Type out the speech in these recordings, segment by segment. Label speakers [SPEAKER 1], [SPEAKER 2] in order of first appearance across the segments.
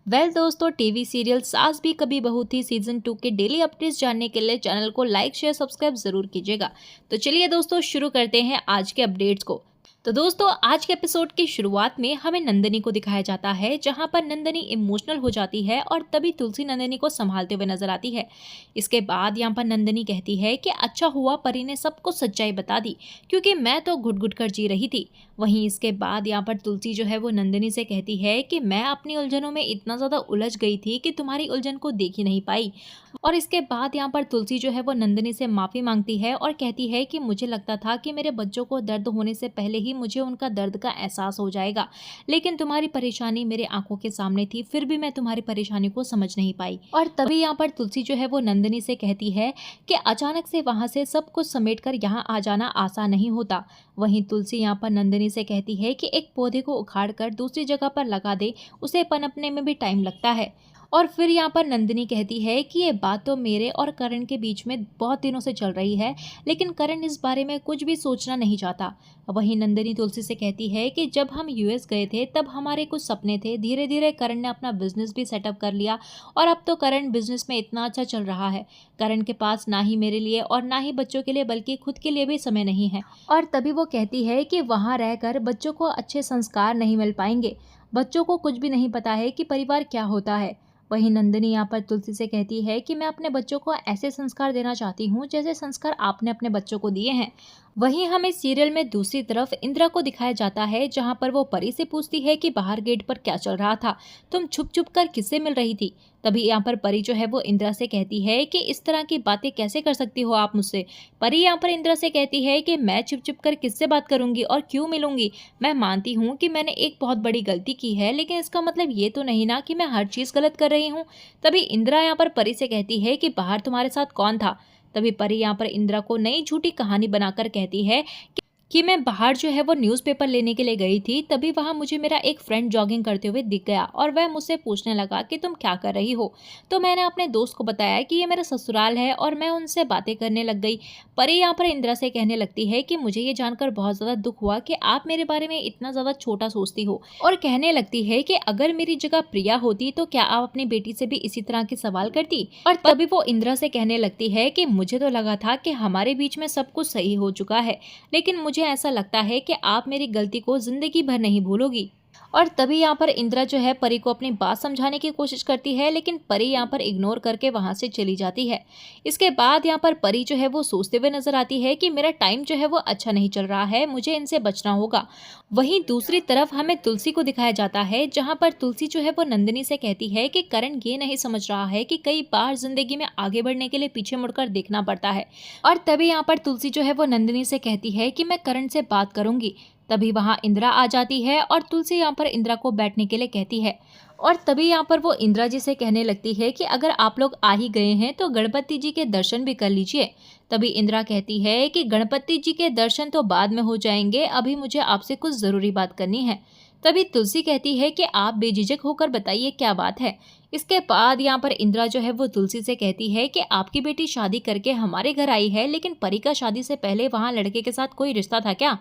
[SPEAKER 1] दोस्तों, TV serial सास भी कभी बहू थी सीजन 2 के डेली अपडेट्स जानने के लिए चैनल को लाइक शेयर सब्सक्राइब जरूर कीजिएगा। तो चलिए दोस्तों, शुरू करते हैं आज के अपडेट्स को। तो दोस्तों, आज के एपिसोड की शुरुआत में हमें नंदिनी को दिखाया जाता है, जहां पर नंदिनी इमोशनल हो जाती है और तभी तुलसी नंदिनी को संभालते हुए नजर आती है। इसके बाद यहाँ पर नंदिनी कहती है कि अच्छा हुआ परी ने सबको सच्चाई बता दी, क्योंकि मैं तो घुट घुट कर जी रही थी। वहीं इसके बाद यहाँ पर तुलसी जो है वो नंदिनी से कहती है कि मैं अपनी उलझनों में इतना ज़्यादा उलझ गई थी कि तुम्हारी उलझन को देख ही नहीं पाई। और इसके बाद यहाँ पर तुलसी जो है वो नंदिनी से माफ़ी मांगती है और कहती है कि मुझे लगता था कि मेरे बच्चों को दर्द होने से पहले ही मुझे उनका दर्द का एहसास हो जाएगा, लेकिन तुम्हारी परेशानी मेरे आंखों के सामने थी, फिर भी मैं तुम्हारी परेशानी को समझ नहीं पाई। और तभी यहाँ पर तुलसी जो है वो नंदिनी से कहती है कि अचानक से वहाँ से सब कुछ समेट कर यहाँ आ जाना आसान नहीं होता। वहीं तुलसी यहाँ पर नंदिनी से कहती है कि एक पौधे को उखाड़ कर दूसरी जगह पर लगा दे, उसे पनपने में भी टाइम लगता है। और फिर यहाँ पर नंदिनी कहती है कि ये बात तो मेरे और करण के बीच में बहुत दिनों से चल रही है, लेकिन करण इस बारे में कुछ भी सोचना नहीं चाहता। वहीं नंदिनी तुलसी से कहती है कि जब हम यूएस गए थे तब हमारे कुछ सपने थे, धीरे धीरे करण ने अपना बिजनेस भी सेटअप कर लिया और अब तो करण बिजनेस में इतना अच्छा चल रहा है। करण के पास ना ही मेरे लिए और ना ही बच्चों के लिए बल्कि खुद के लिए भी समय नहीं है। और तभी वो कहती है कि वहाँ रहकर बच्चों को अच्छे संस्कार नहीं मिल पाएंगे, बच्चों को कुछ भी नहीं पता है कि परिवार क्या होता है। वहीं नंदिनी यहाँ पर तुलसी से कहती है कि मैं अपने बच्चों को ऐसे संस्कार देना चाहती हूँ जैसे संस्कार आपने अपने बच्चों को दिए हैं। वहीं हमें सीरियल में दूसरी तरफ इंदिरा को दिखाया जाता है, जहां पर वो परी से पूछती है कि बाहर गेट पर क्या चल रहा था, तुम छुप छुप कर किससे मिल रही थी। तभी यहाँ पर परी जो है वो इंदिरा से कहती है कि इस तरह की बातें कैसे कर सकती हो आप मुझसे। परी यहाँ पर इंदिरा से कहती है कि मैं छुप छुप कर किससे बात करूंगी और क्यों मिलूंगी। मैं मानती हूँ कि मैंने एक बहुत बड़ी गलती की है, लेकिन इसका मतलब ये तो नहीं ना कि मैं हर चीज गलत कर रही हूँ। तभी इंदिरा यहाँ पर परी से कहती है कि बाहर तुम्हारे साथ कौन था। तभी परी यहाँ पर इंदिरा को नई झूठी कहानी बनाकर कहती है कि मैं बाहर जो है वो न्यूज़पेपर लेने के लिए गई थी, तभी वहाँ मुझे मेरा एक फ्रेंड जॉगिंग करते हुए दिख गया और वह मुझसे पूछने लगा कि तुम क्या कर रही हो। तो मैंने अपने दोस्त को बताया कि ये मेरा ससुराल है और मैं उनसे बातें करने लग गई। परी यहाँ पर इंदिरा से कहने लगती है कि मुझे ये जानकर बहुत ज़्यादा दुख हुआ कि आप मेरे बारे में इतना ज़्यादा छोटा सोचती हो, और कहने लगती है कि अगर मेरी जगह प्रिया होती तो क्या आप अपनी बेटी से भी इसी तरह के सवाल करती। और तभी वो इंदिरा से कहने लगती है कि मुझे तो लगा था कि हमारे बीच में सब कुछ सही हो चुका है, लेकिन मुझे ऐसा लगता है कि आप मेरी गलती को जिंदगी भर नहीं भूलोगी। और तभी यहाँ पर इंदिरा जो है परी को अपनी बात समझाने की कोशिश करती है, लेकिन परी यहाँ पर इग्नोर करके वहां से चली जाती है। इसके बाद यहाँ पर परी जो है वो सोचते हुए नजर आती है कि मेरा टाइम जो है वो अच्छा नहीं चल रहा है, मुझे इनसे बचना होगा। वहीं दूसरी तरफ हमें तुलसी को दिखाया जाता है, जहाँ पर तुलसी जो है वो नंदिनी से कहती है कि करण ये नहीं समझ रहा है कि कई बार जिंदगी में आगे बढ़ने के लिए पीछे मुड़कर देखना पड़ता है। और तभी यहाँ पर तुलसी जो है वो नंदिनी से कहती है कि मैं करण से बात करूंगी। तभी वहां इंदिरा आ जाती है और तुलसी यहाँ पर इंदिरा को बैठने के लिए कहती है। और तभी यहाँ पर वो इंदिरा जी से कहने लगती है कि अगर आप लोग आ ही गए हैं तो गणपति जी के दर्शन भी कर लीजिए। तभी इंदिरा कहती है कि गणपति जी के दर्शन तो बाद में हो जाएंगे, अभी मुझे आपसे कुछ जरूरी बात करनी है। तभी तुलसी कहती है कि आप बेझिझक होकर बताइए क्या बात है। इसके बाद यहाँ पर इंदिरा जो है वो तुलसी से कहती है कि आपकी बेटी शादी करके हमारे घर आई है, लेकिन परी का शादी से पहले वहाँ लड़के के साथ कोई रिश्ता था क्या,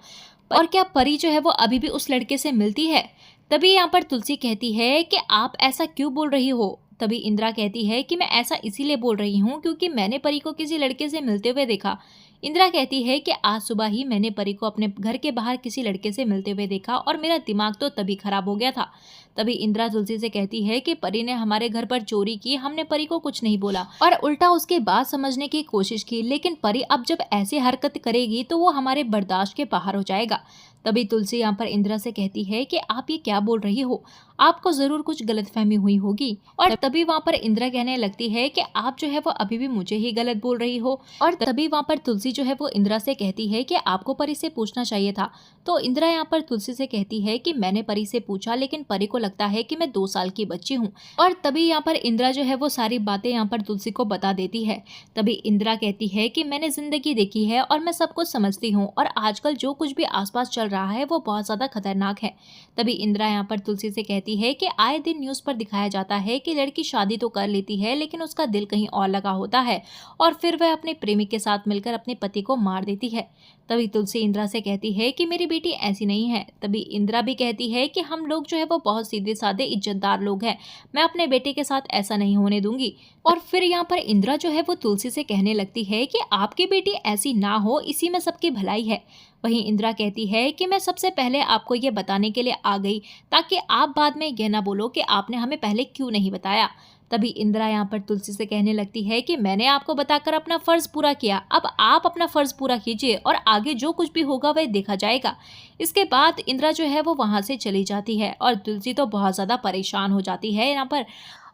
[SPEAKER 1] और क्या परी जो है वो अभी भी उस लड़के से मिलती है। तभी यहाँ पर तुलसी कहती है कि आप ऐसा क्यों बोल रही हो। तभी इंदिरा कहती है कि मैं ऐसा इसीलिए बोल रही हूँ क्योंकि मैंने परी को किसी लड़के से मिलते हुए देखा। इंदिरा कहती है कि आज सुबह ही मैंने परी को अपने घर के बाहर किसी लड़के से मिलते हुए देखा और मेरा दिमाग तो तभी खराब हो गया था। तभी इंदिरा तुलसी से कहती है कि परी ने हमारे घर पर चोरी की, हमने परी को कुछ नहीं बोला और उल्टा उसकी बात समझने की कोशिश की, लेकिन परी अब जब ऐसी हरकत करेगी तो वो हमारे बर्दाश्त के बाहर हो जाएगा। तभी तुलसी यहाँ पर इंदिरा से कहती है कि आप ये क्या बोल रही हो, आपको जरूर कुछ गलतफहमी हुई होगी। और तभी वहाँ पर इंदिरा कहने लगती है कि आप जो है वो अभी भी मुझे ही गलत बोल रही हो। और तभी वहाँ पर तुलसी जो है वो इंदिरा से कहती है कि आपको परी से पूछना चाहिए था। तो इंदिरा यहाँ पर तुलसी से कहती है कि मैंने परी से पूछा, लेकिन परी को लगता है कि मैं 2 साल की बच्ची हूँ। और तभी यहाँ पर इंदिरा जो है वो सारी बातें यहाँ पर तुलसी को बता देती है। तभी इंदिरा कहती है कि मैंने जिंदगी देखी है और मैं सब कुछ समझती हूँ, और आजकल जो कुछ भी आसपास चल रहा है वो बहुत ज्यादा खतरनाक है। तभी इंदिरा यहाँ पर तुलसी से कहती है कि आए दिन न्यूज पर दिखाया जाता है कि लड़की शादी तो कर लेती है, लेकिन उसका दिल कहीं और लगा होता है और फिर वह अपने प्रेमी के साथ मिलकर अपने पति को मार देती है। तभी तुलसी इंदिरा से कहती है कि मेरी बेटी ऐसी नहीं है। तभी इंदिरा भी कहती है कि हम लोग जो है वो बहुत सीधे साधे इज्जतदार लोग हैं, मैं अपने बेटे के साथ ऐसा नहीं होने दूंगी। और फिर यहाँ पर इंदिरा जो है वो तुलसी से कहने लगती है कि आपकी बेटी ऐसी ना हो, इसी में सबकी भलाई है। वहीं इंदिरा कहती है कि मैं सबसे पहले आपको ये बताने के लिए आ गई ताकि आप बाद में ये ना बोलो कि आपने हमें पहले क्यों नहीं बताया। तभी इंदिरा यहाँ पर तुलसी से कहने लगती है कि मैंने आपको बताकर अपना फर्ज पूरा किया, अब आप अपना फर्ज पूरा कीजिए और आगे जो कुछ भी होगा वह देखा जाएगा। इसके बाद इंदिरा जो है वो वहां से चली जाती है और तुलसी तो बहुत ज्यादा परेशान हो जाती है यहाँ पर।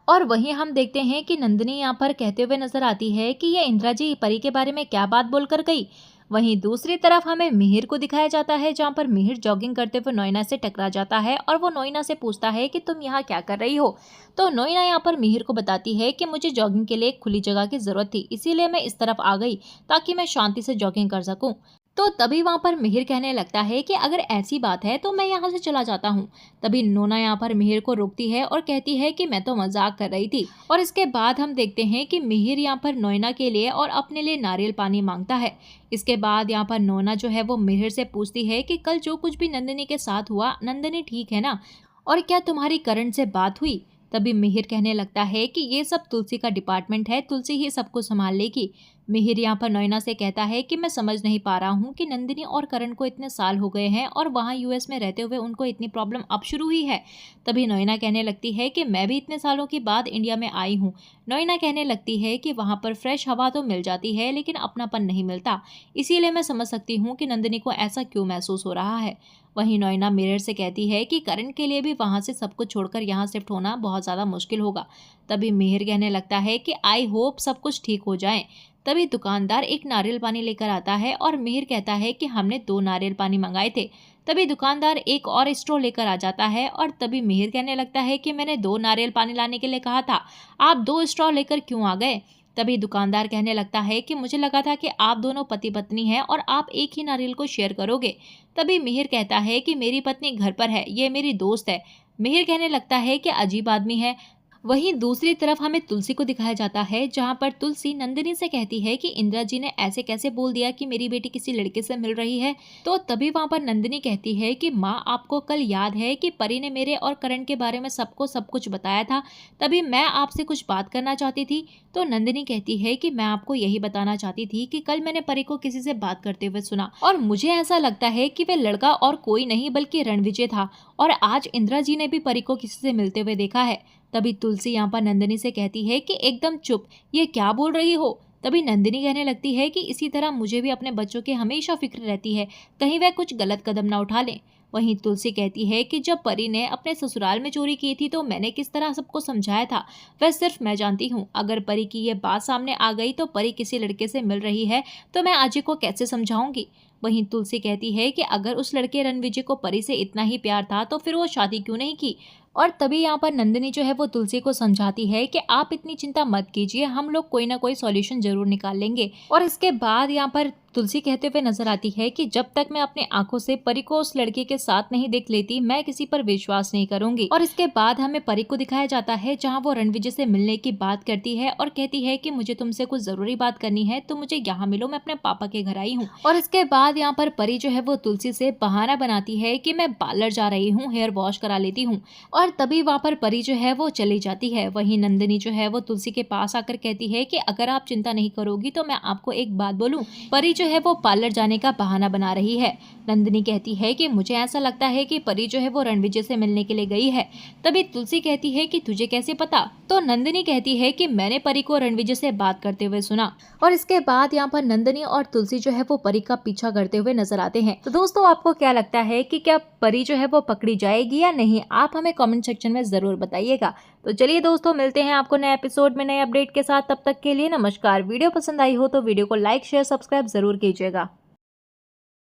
[SPEAKER 1] और वहीं हम देखते हैं कि नंदिनी यहाँ पर कहते हुए नजर आती है कि ये इंदिरा जी परी के बारे में क्या बात बोलकर गई। वहीं दूसरी तरफ हमें मिहिर को दिखाया जाता है, जहां पर मिहिर जॉगिंग करते हुए नोइना से टकरा जाता है और वो नोइना से पूछता है कि तुम यहाँ क्या कर रही हो। तो नोइना यहाँ पर मिहिर को बताती है कि मुझे जॉगिंग के लिए एक खुली जगह की जरूरत थी, इसीलिए मैं इस तरफ आ गई ताकि मैं शांति से जॉगिंग कर सकूं। तो तभी वहां पर मिहिर कहने लगता है कि अगर ऐसी बात है तो मैं यहाँ से चला जाता हूँ। तभी नोना यहाँ पर मिहिर को रोकती है और कहती है कि मैं तो मजाक कर रही थी। और इसके बाद हम देखते हैं कि मिहिर यहाँ पर नोना के लिए और अपने लिए नारियल पानी मांगता है। इसके बाद यहाँ पर नोना जो है वो मिहिर से पूछती है कि कल जो कुछ भी नंदिनी के साथ हुआ, नंदिनी ठीक है ना, और क्या तुम्हारी करण से बात हुई। तभी मिहिर कहने लगता है कि ये सब तुलसी का डिपार्टमेंट है, तुलसी ही सबको संभाल लेगी। मिहिर यहाँ पर नोइना से कहता है कि मैं समझ नहीं पा रहा हूँ कि नंदिनी और करण को इतने साल हो गए हैं और वहाँ यूएस में रहते हुए उनको इतनी प्रॉब्लम अब शुरू हुई है। तभी नोइना कहने लगती है कि मैं भी इतने सालों के बाद इंडिया में आई हूँ। नोइना कहने लगती है कि वहाँ पर फ्रेश हवा तो मिल जाती है लेकिन अपनापन नहीं मिलता, इसीलिए मैं समझ सकती हूँ कि नंदिनी को ऐसा क्यों महसूस हो रहा है। वहीं नोइना मिहिर से कहती है कि करण के लिए भी वहाँ से सब कुछ छोड़कर यहाँ शिफ्ट होना बहुत ज़्यादा मुश्किल होगा। तभी मिहिर कहने लगता है कि आई होप सब कुछ ठीक हो जाए। तभी दुकानदार एक नारियल पानी लेकर आता है और मिहिर कहता है कि हमने 2 नारियल पानी मंगाए थे। तभी दुकानदार एक और स्ट्रॉ लेकर आ जाता है और तभी मिहिर कहने लगता है कि मैंने 2 नारियल पानी लाने के लिए कहा था, आप 2 स्ट्रॉ लेकर क्यों आ गए। तभी दुकानदार कहने लगता है कि मुझे लगा था कि आप दोनों पति पत्नी हैं और आप एक ही नारियल को शेयर करोगे। तभी मिहिर कहता है कि मेरी पत्नी घर पर है, ये मेरी दोस्त है। मिहिर कहने लगता है कि अजीब आदमी है। वहीं दूसरी तरफ हमें तुलसी को दिखाया जाता है, जहां पर तुलसी नंदिनी से कहती है कि इंदिरा जी ने ऐसे कैसे बोल दिया कि मेरी बेटी किसी लड़के से मिल रही है। तो तभी वहां पर नंदिनी कहती है कि माँ आपको कल याद है कि परी ने मेरे और करण के बारे में सबको सब कुछ बताया था, तभी मैं आपसे कुछ बात करना चाहती थी। तो नंदिनी कहती है कि मैं आपको यही बताना चाहती थी कि कल मैंने परी को किसी से बात करते हुए सुना और मुझे ऐसा लगता है कि वह लड़का और कोई नहीं बल्कि रणविजय था और आज इंदिरा जी ने भी परी को किसी से मिलते हुए देखा है। तभी तुलसी यहाँ पर नंदिनी से कहती है कि एकदम चुप, ये क्या बोल रही हो। तभी नंदिनी कहने लगती है कि इसी तरह मुझे भी अपने बच्चों की हमेशा फिक्र रहती है, कहीं वह कुछ गलत कदम ना उठा लें। वहीं तुलसी कहती है कि जब परी ने अपने ससुराल में चोरी की थी तो मैंने किस तरह सबको समझाया था, वह सिर्फ मैं जानती हूँ। अगर परी की ये बात सामने आ गई तो परी किसी लड़के से मिल रही है तो मैं अजय को कैसे समझाऊंगी। वहीं तुलसी कहती है कि अगर उस लड़के रणविजय को परी से इतना ही प्यार था तो फिर वो शादी क्यों नहीं की। और तभी यहाँ पर नंदिनी जो है वो तुलसी को समझाती है कि आप इतनी चिंता मत कीजिए, हम लोग कोई ना कोई सॉल्यूशन जरूर निकाल लेंगे। और इसके बाद यहाँ पर तुलसी कहते हुए नजर आती है कि जब तक मैं अपने आंखों से परी को उस लड़के के साथ नहीं देख लेती मैं किसी पर विश्वास नहीं करूंगी। और इसके बाद हमें परी को दिखाया जाता है जहाँ वो रणविजय से मिलने की बात करती है और कहती है कि मुझे तुमसे कुछ जरूरी बात करनी है तो मुझे यहाँ मिलो, मैं अपने पापा के घर आई हूँ। और इसके बाद यहाँ पर परी जो है वो तुलसी से बहाना बनाती है कि मैं पार्लर जा रही हूँ, हेयर वॉश करा लेती हूँ। और तभी वहाँ पर परी जो है वो चली जाती है। वहीं नंदिनी जो है वो तुलसी के पास आकर कहती है कि अगर आप चिंता नहीं करोगी तो मैं आपको एक बात बोलूं, परी जो है वो पार्लर जाने का बहाना बना रही है। नंदिनी कहती है कि मुझे ऐसा लगता है कि परी जो है वो रणविजय से मिलने के लिए गई है। तभी तुलसी कहती है कि तुझे कैसे पता। तो नंदिनी कहती है कि मैंने परी को रणविजय से बात करते हुए सुना। और इसके बाद यहाँ पर नंदिनी और तुलसी जो है वो परी का पीछा करते हुए नजर आते हैं। तो दोस्तों आपको क्या लगता है कि क्या परी जो है वो पकड़ी जाएगी या नहीं, आप हमें कमेंट सेक्शन में जरूर बताइएगा। तो चलिए दोस्तों मिलते हैं आपको नए एपिसोड में नए अपडेट के साथ, तब तक के लिए नमस्कार। वीडियो पसंद आई हो तो वीडियो को लाइक शेयर सब्सक्राइब जरूर कीजिएगा।